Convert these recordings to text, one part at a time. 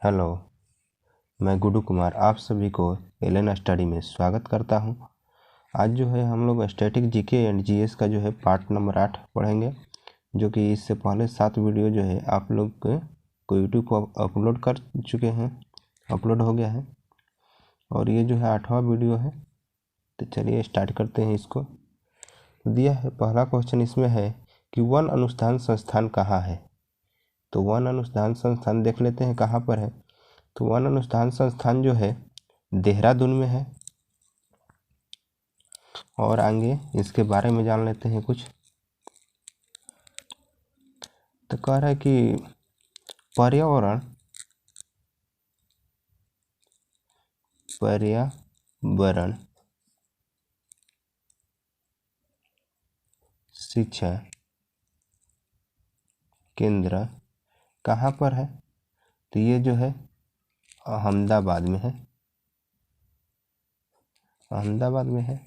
Hello, मैं गुड्डू कुमार आप सभी को एलएन स्टडी में स्वागत करता हूं। आज जो है हम लोग स्टैटिक जीके एंड जीएस का जो है पार्ट नंबर 8 पढ़ेंगे, जो कि इससे पहले 7 वीडियो जो है आप लोग को यूट्यूब पर अपलोड कर चुके हैं, अपलोड हो गया है और ये जो है 8वां वीडियो है। तो चलिए स्टार्ट करते हैं इसको। दिया है पहला क्वेश्चन इसमें है कि वन अनुसंधान संस्थान कहाँ है। तो वन अनुसंधान संस्थान देख लेते हैं कहाँ पर है। तो वन अनुसंधान संस्थान जो है देहरादून में है। और आगे इसके बारे में जान लेते हैं कुछ। तो कह रहा है कि पर्यावरण शिक्षा केंद्र कहाँ पर है। तो ये जो है अहमदाबाद में है, अहमदाबाद में है।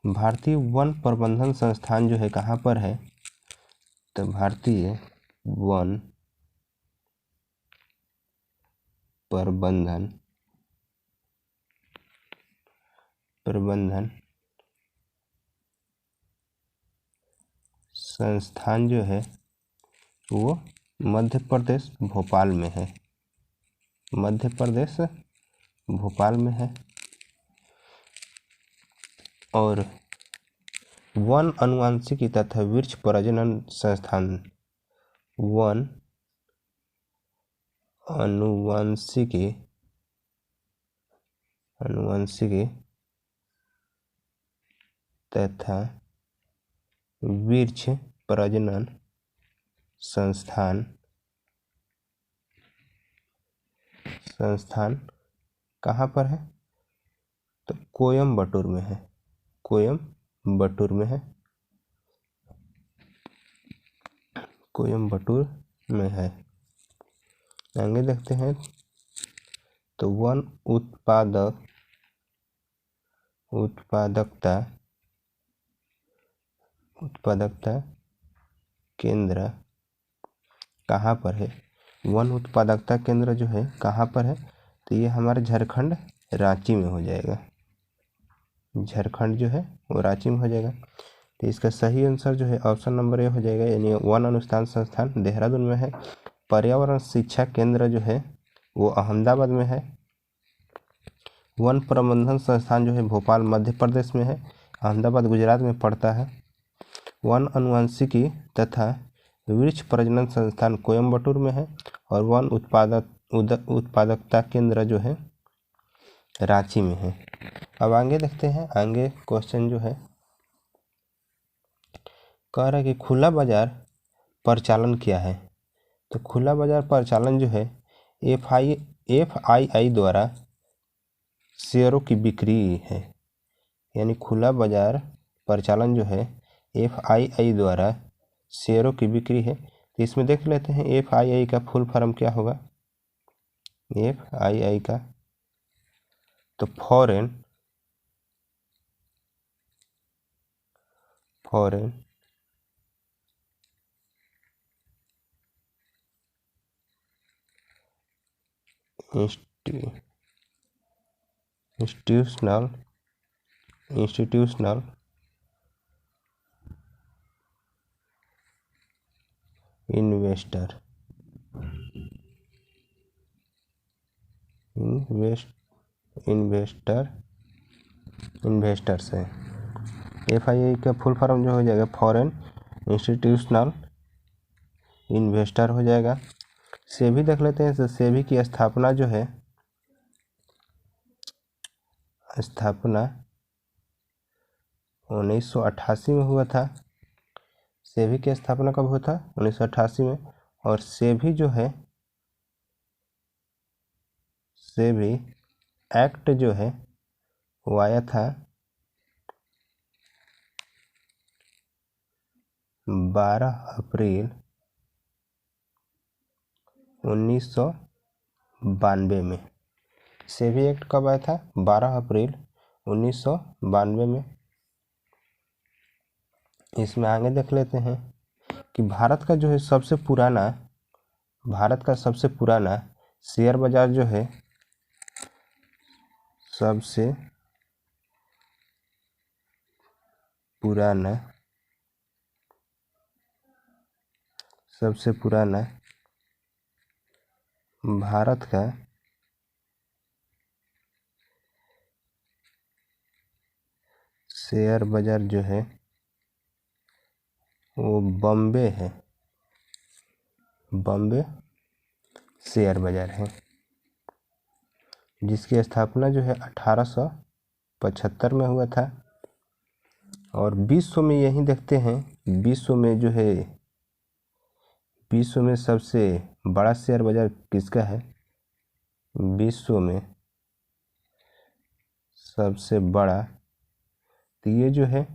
भारतीय वन प्रबंधन संस्थान जो है कहाँ पर है। तो भारतीय वन प्रबंधन संस्थान जो है वो मध्य प्रदेश भोपाल में है, मध्य प्रदेश भोपाल में है। और वन अनुवांशिकी तथा वृक्ष प्रजनन संस्थान, वन अनुवांशिकी तथा वृक्ष प्रजनन संस्थान कहाँ पर है। तो कोयम्बटूर में है, कोयम्बटूर में है, कोयम्बटूर में है। आगे देखते हैं। तो वन उत्पादकता केंद्र कहाँ पर है। वन उत्पादकता केंद्र जो है कहाँ पर है। तो ये हमारे झारखंड रांची में हो जाएगा, झारखंड जो है वो रांची में हो जाएगा। तो इसका सही आंसर जो है ऑप्शन नंबर ए हो जाएगा, यानी वन अनुसंधान संस्थान देहरादून में है। पर्यावरण शिक्षा केंद्र जो है वो अहमदाबाद में है। वन प्रबंधन संस्थान जो है भोपाल मध्य प्रदेश में है, अहमदाबाद गुजरात में पड़ता है। वन अनुवांशिकी तथा वृक्ष प्रजनन संस्थान कोयम्बटूर में है। और वन उत्पादकता केंद्र जो है रांची में है। अब आगे देखते हैं। आगे क्वेश्चन जो है कह रहा है कि खुला बाजार परिचालन क्या है। तो खुला बाजार परिचालन जो है FII द्वारा शेयरों की बिक्री है, यानी खुला बाजार परिचालन जो है FII द्वारा शेयरों की बिक्री है। तो इसमें देख लेते हैं FII का फुल फॉर्म क्या होगा। FII का तो फॉरेन इंस्टीट्यूशनल इन्वेस्टर्स है। FII का फुल फॉर्म जो हो जाएगा फॉरेन इंस्टीट्यूशनल इन्वेस्टर हो जाएगा। सेबी देख लेते हैं। तो सेबी की स्थापना जो है 1988 में हुआ था। सेबी की स्थापना कब हुआ था? 1988 में। और सेबी जो है, सेबी एक्ट जो है वो आया था 12 अप्रैल 1992 में। सेबी एक्ट कब आया था? 12 अप्रैल 1992 में। इसमें आगे देख लेते हैं कि भारत का जो है सबसे पुराना भारत का सबसे पुराना शेयर बाजार जो है, सबसे पुराना भारत का शेयर बाजार जो है वो बॉम्बे है, बॉम्बे शेयर बाजार है, जिसकी स्थापना जो है 1875 में हुआ था। और विश्व में यही देखते हैं, विश्व में जो है, विश्व में सबसे बड़ा शेयर बाजार किसका है? विश्व में सबसे बड़ा, तो ये जो है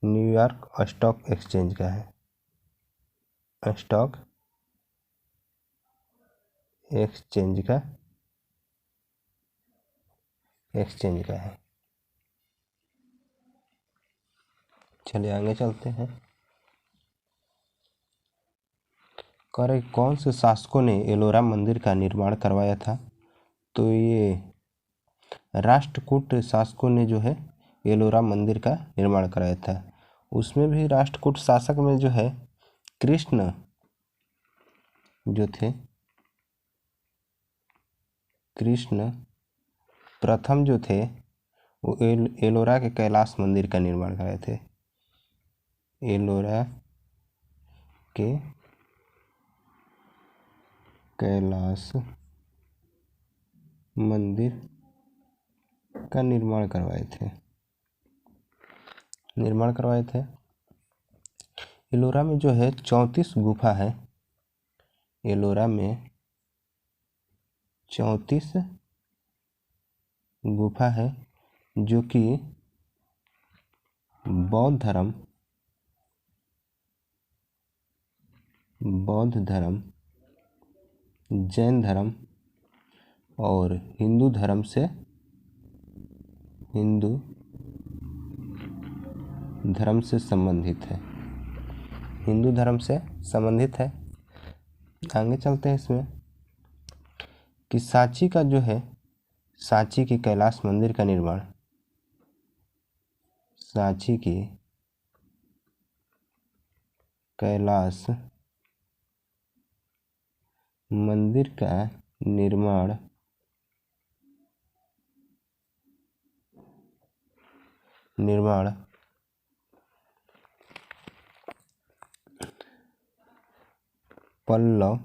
न्यूयॉर्क स्टॉक एक्सचेंज का है, स्टॉक एक्सचेंज का है। चलिए आगे चलते हैं। करे कौन से शासकों ने एलोरा मंदिर का निर्माण करवाया था? तो ये राष्ट्रकूट शासकों ने जो है एलोरा मंदिर का निर्माण कराया था। उसमें भी राष्ट्रकूट शासक में जो है कृष्ण जो थे, कृष्ण प्रथम जो थे, वो एलोरा के कैलाश मंदिर का निर्माण कराए थे। एलोरा के कैलाश मंदिर का निर्माण करवाए थे। एलोरा में जो है 34 गुफा है। एलोरा में 34 गुफा है, जो कि बौद्ध धर्म, जैन धर्म और हिंदू धर्म से संबंधित है। हिंदू धर्म से संबंधित है। आगे चलते हैं इसमें कि सांची का जो है, सांची के कैलाश मंदिर का निर्माण, सांची के कैलाश मंदिर का निर्माण पल्लव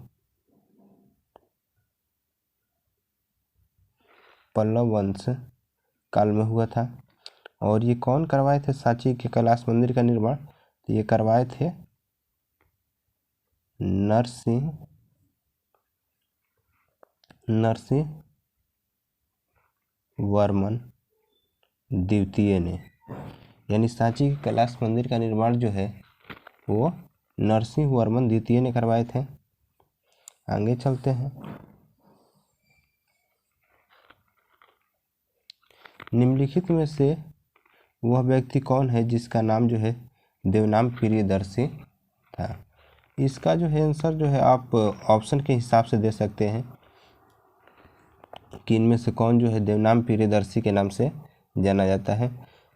वंश काल में हुआ था। और ये कौन करवाए थे सांची के कैलाश मंदिर का निर्माण? तो ये करवाए थे नरसिंह वर्मन द्वितीय ने। यानी सांची के कैलाश मंदिर का निर्माण जो है वो नरसिंह वर्मन द्वितीय ने करवाए थे। आगे चलते हैं। निम्नलिखित में से वह व्यक्ति कौन है जिसका नाम जो है देवनाम प्रियदर्शी था? इसका जो है आंसर जो है आप ऑप्शन के हिसाब से दे सकते हैं कि इनमें से कौन जो है देवनाम प्रियदर्शी के नाम से जाना जाता है।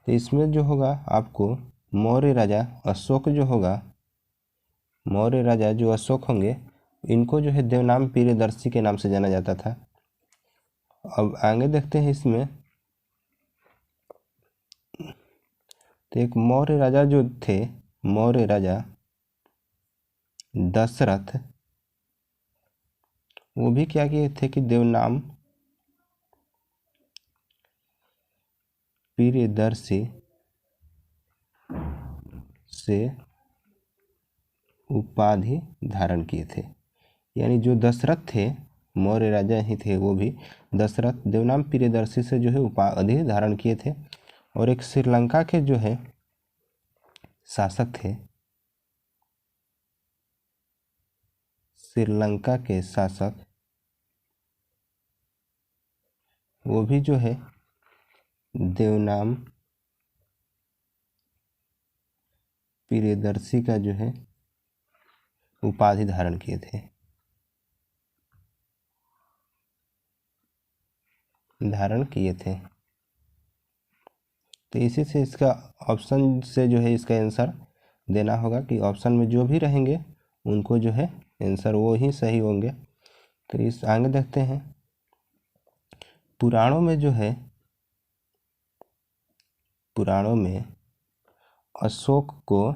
तो इसमें जो होगा आपको मौर्य राजा अशोक जो अशोक होंगे, इनको जो है देवनाम प्रियदर्शी के नाम से जाना जाता था। अब आगे देखते हैं इसमें, तो एक मौर्य राजा जो थे, मौर्य राजा दशरथ, वो भी क्या किए थे कि देवनाम प्रियदर्शी से उपाधि धारण किए थे। यानी जो दशरथ थे, मौर्य राजा ही थे, वो भी दशरथ देवनाम प्रियदर्शी से जो है उपाधि धारण किए थे। और एक श्रीलंका के जो है शासक थे, श्रीलंका के शासक, वो भी जो है देवनाम प्रियदर्शी का जो है उपाधि धारण किए थे, तो इसी से इसका ऑप्शन से जो है इसका आंसर देना होगा कि ऑप्शन में जो भी रहेंगे उनको जो है आंसर वो ही सही होंगे। तो इस आगे देखते हैं, पुराणों में जो है, पुराणों में अशोक को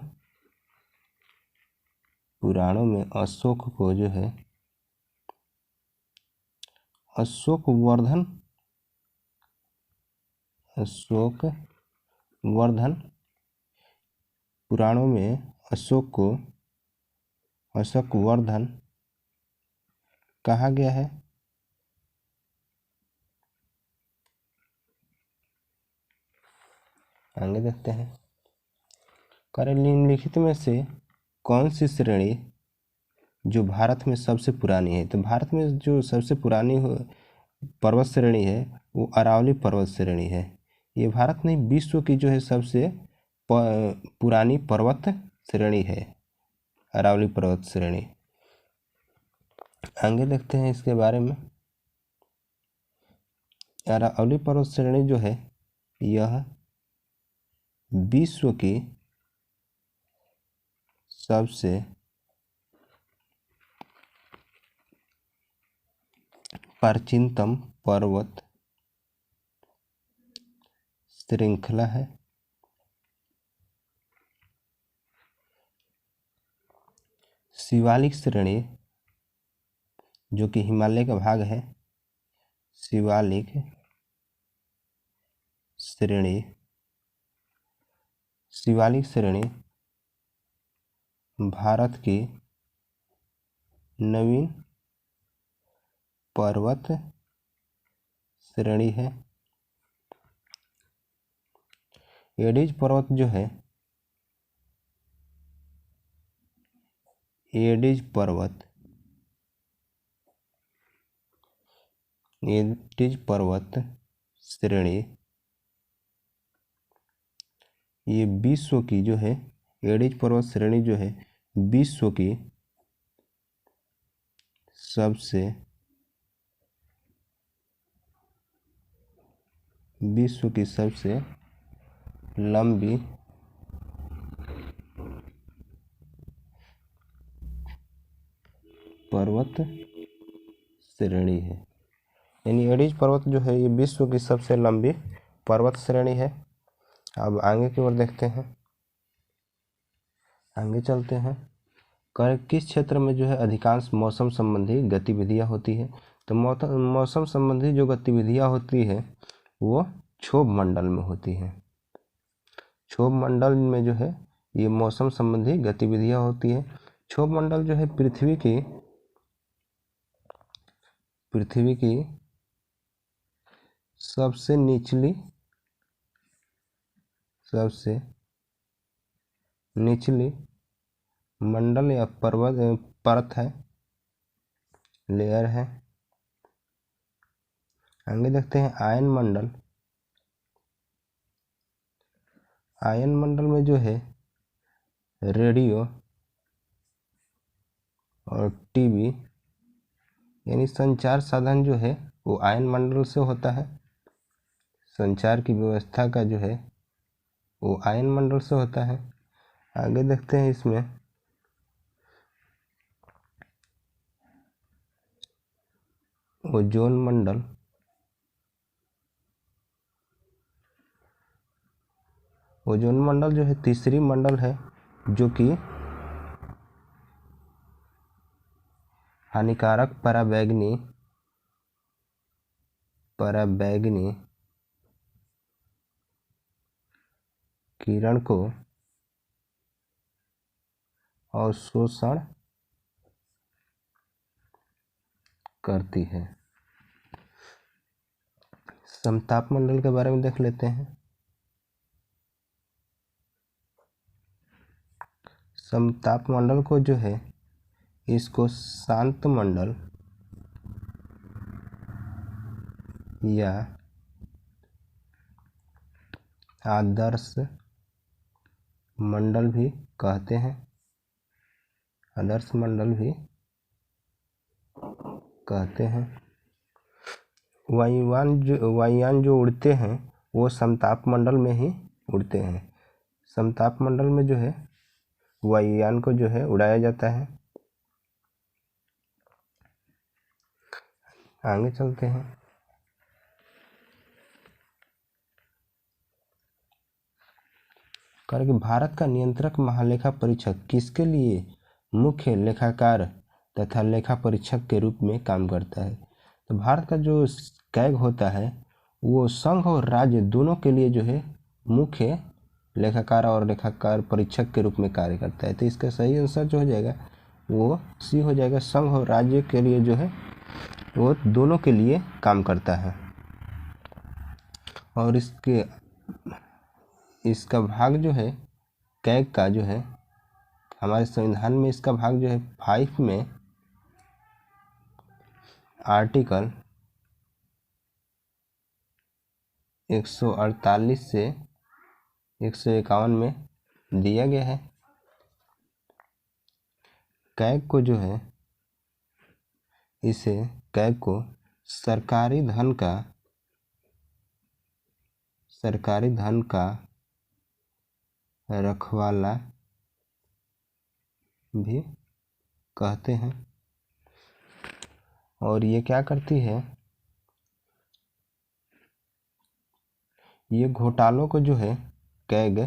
जो है अशोक वर्धन, पुराणों में अशोक वर्धन कहा गया है? आगे देखते हैं, निम्नलिखित में से कौन सी श्रेणी जो भारत में सबसे पुरानी है? तो भारत में जो सबसे पुरानी पर्वत श्रेणी है वो अरावली पर्वत श्रेणी है। ये भारत नहीं, विश्व की जो है सबसे पुरानी पर्वत श्रेणी है अरावली पर्वत श्रेणी। आगे देखते हैं इसके बारे में, अरावली पर्वत श्रेणी जो है यह विश्व की सबसे प्राचीनतम पर्वत श्रृंखला है। शिवालिक श्रेणी जो कि हिमालय का भाग है, शिवालिक श्रेणी भारत की नवीन पर्वत श्रेणी है। एडिज पर्वत जो है, एडिज पर्वत श्रेणी ये विश्व की जो है, एडिज पर्वत श्रेणी जो है विश्व की सबसे लंबी पर्वत श्रेणी है। यानी एडिज पर्वत जो है ये विश्व की सबसे लंबी पर्वत श्रेणी है। अब आगे की ओर देखते हैं, आगे चलते हैं, किस क्षेत्र में जो है अधिकांश मौसम संबंधी गतिविधियां होती है? तो मौसम संबंधी जो गतिविधियां होती है वो क्षोभ मंडल में होती है। क्षोभ मंडल में जो है ये मौसम संबंधी गतिविधियां होती है। क्षोभ मंडल जो है पृथ्वी की सबसे निचली मंडल या परत है, लेयर है। आगे देखते हैं आयन मंडल में जो है रेडियो और टीवी यानी संचार साधन जो है वो आयन मंडल से होता है। संचार की व्यवस्था का जो है वो आयन मंडल से होता है। आगे देखते हैं इसमें ओजोन मंडल जो है तीसरी मंडल है जो कि हानिकारक पराबैंगनी किरण को अवशोषण करती है। समताप मंडल के बारे में देख लेते हैं। समताप मंडल को जो है इसको शांत मंडल या आदर्श मंडल भी कहते हैं, आदर्श मंडल भी कहते हैं। वायुयान जो उड़ते हैं वो समताप मंडल में ही उड़ते हैं। समताप मंडल में जो है वायुयान को जो है उड़ाया जाता है। आगे चलते हैं। कि भारत का नियंत्रक महालेखा परीक्षक किसके लिए मुख्य लेखाकार तथा लेखा परीक्षक के रूप में काम करता है? तो भारत का जो कैग होता है वो संघ और राज्य दोनों के लिए जो है मुख्य लेखाकार और लेखाकार परीक्षक के रूप में कार्य करता है। तो इसका सही आंसर जो हो जाएगा वो सी हो जाएगा। संघ और राज्य के लिए जो है वो दोनों के लिए काम करता है। और इसका भाग जो है कैग का जो है हमारे संविधान में इसका भाग जो है 5 में आर्टिकल 148 से 151 में दिया गया है। कैग को जो है कैग को सरकारी धन का रखवाला भी कहते हैं। और ये क्या करती है, ये घोटालों को जो है कैग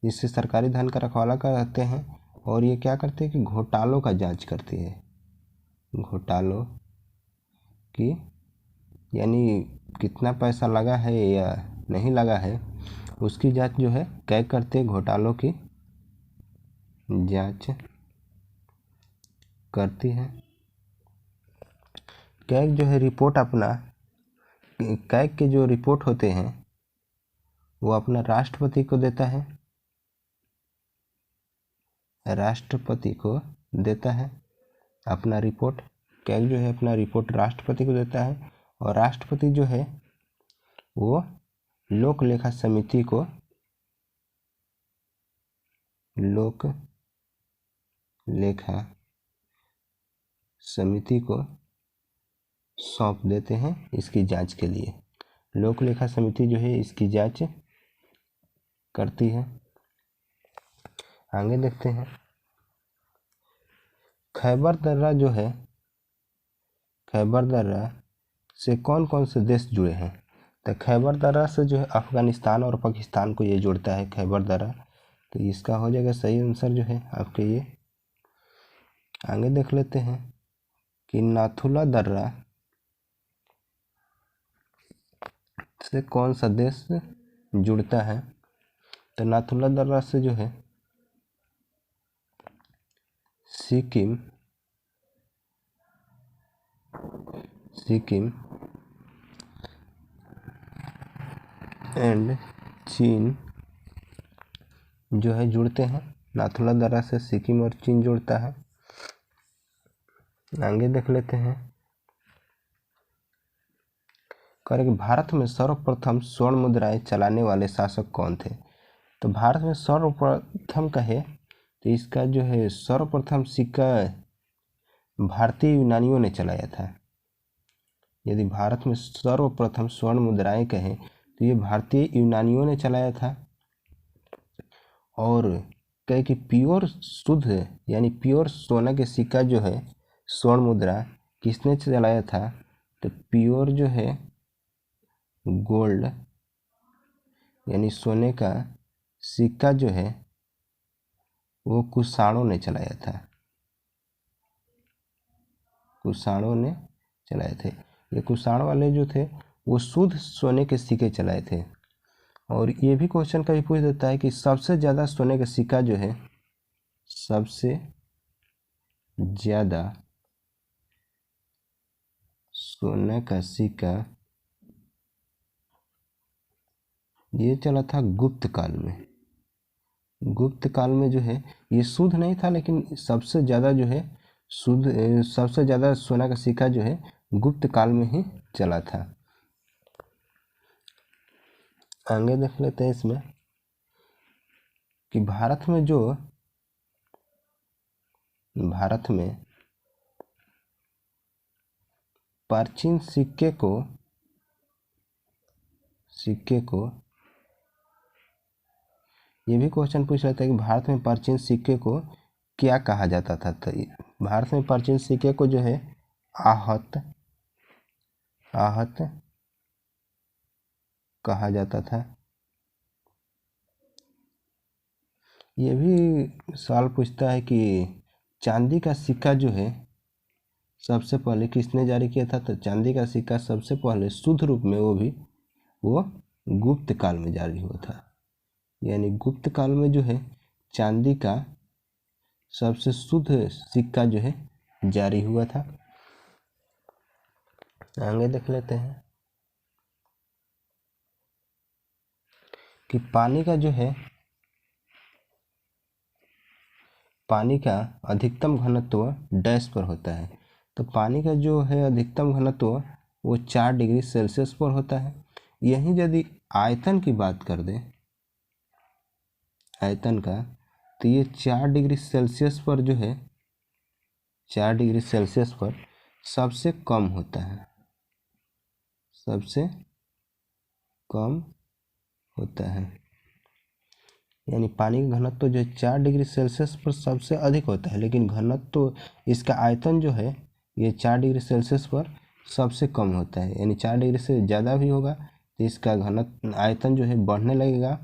जिससे सरकारी धन का रखवाला कहते हैं। और ये क्या करते हैं कि घोटालों का जांच करती है। घोटालों की यानी कितना पैसा लगा है या नहीं लगा है उसकी जांच जो है कैग करते हैं। घोटालों की जांच करती है। कैग जो है कैग के जो रिपोर्ट होते हैं वो अपना राष्ट्रपति को देता है। अपना रिपोर्ट कैग जो है अपना रिपोर्ट राष्ट्रपति को देता है। और राष्ट्रपति जो है वो लोक लेखा समिति को सौंप देते हैं इसकी जांच के लिए। लोक लेखा समिति जो है इसकी जांच करती है। आगे देखते हैं। खैबर दर्रा से कौन कौन से देश जुड़े हैं? तो खैबर दर्रा से जो है अफगानिस्तान और पाकिस्तान को ये जोड़ता है खैबर दर्रा। तो इसका हो जाएगा सही आंसर जो है आपके ये। आगे देख लेते हैं कि नाथुला दर्रा से कौन सा देश जुड़ता है? तो नाथुला दर्रा से जो है सिक्किम एंड चीन जो है जुड़ते हैं। नाथुला दर्रा से सिक्किम और चीन जुड़ता है। आगे देख लेते हैं। करेंगे भारत में सर्वप्रथम स्वर्ण मुद्राएं चलाने वाले शासक कौन थे? तो भारत में सर्वप्रथम कहे तो इसका जो है सर्वप्रथम सिक्का भारतीय यूनानियों ने चलाया था। यदि भारत में सर्वप्रथम स्वर्ण मुद्राएं कहें तो ये भारतीय यूनानियों ने चलाया था। और कहे कि प्योर शुद्ध यानी प्योर सोना के सिक्का जो है स्वर्ण मुद्रा किसने चलाया था? तो प्योर जो है गोल्ड यानी सोने का सिक्का जो है वो कुषाणों ने चलाया था। ये कुषाण वाले जो थे वो शुद्ध सोने के सिक्के चलाए थे। और ये भी क्वेश्चन कभी पूछ देता है कि सबसे ज़्यादा सोने का सिक्का जो है सबसे ज़्यादा सोने का सिक्का ये चला था गुप्त काल में जो है ये शुद्ध नहीं था, लेकिन सबसे ज़्यादा जो है सबसे ज़्यादा सोना का सिक्का जो है गुप्त काल में ही चला था। आगे देख लेते हैं इसमें कि भारत में प्राचीन सिक्के को ये भी क्वेश्चन पूछ रहा था कि भारत में प्राचीन सिक्के को क्या कहा जाता था। तो भारत में प्राचीन सिक्के को जो है आहत कहा जाता था। ये भी सवाल पूछता है कि चांदी का सिक्का जो है सबसे पहले किसने जारी किया था। तो चांदी का सिक्का सबसे पहले शुद्ध रूप में वो गुप्त काल में जारी हुआ था। यानी गुप्त काल में जो है चांदी का सबसे शुद्ध सिक्का जो है जारी हुआ था। आगे देख लेते हैं कि पानी का अधिकतम घनत्व डैश पर होता है। तो पानी का जो है अधिकतम घनत्व वो 4 डिग्री सेल्सियस पर होता है। यहीं यदि आयतन की बात कर दें, आयतन का, तो ये 4 डिग्री सेल्सियस पर जो है 4 डिग्री सेल्सियस पर सबसे कम होता है, सबसे कम होता है। यानी पानी का घनत्व जो है 4 डिग्री सेल्सियस पर सबसे अधिक होता है, लेकिन घनत्व इसका आयतन जो है ये 4 डिग्री सेल्सियस पर सबसे कम होता है। यानी 4 डिग्री से ज़्यादा भी होगा तो इसका घनत्व आयतन जो है बढ़ने लगेगा,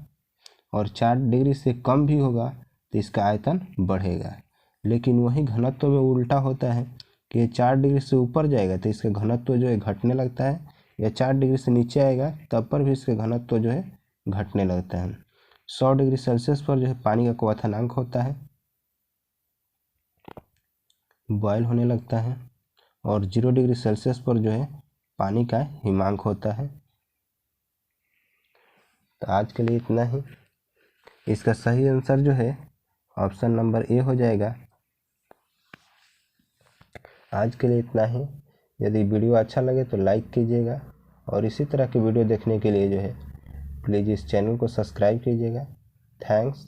और 4 डिग्री से कम भी होगा तो इसका आयतन बढ़ेगा। लेकिन वही घनत्व में उल्टा होता है कि ये 4 डिग्री से ऊपर जाएगा तो इसका घनत्व जो है घटने लगता है, या 4 डिग्री से नीचे आएगा तब पर भी इसका घनत्व जो है घटने लगता है। 100 डिग्री सेल्सियस पर जो है पानी का क्वथनांक होता है, बॉयल होने लगता है, और 0 डिग्री सेल्सियस पर जो है पानी का हिमांक होता है। तो आज के लिए इतना ही। इसका सही आंसर जो है ऑप्शन नंबर ए हो जाएगा। आज के लिए इतना ही। यदि वीडियो अच्छा लगे तो लाइक कीजिएगा, और इसी तरह के वीडियो देखने के लिए जो है प्लीज़ इस चैनल को सब्सक्राइब कीजिएगा। थैंक्स।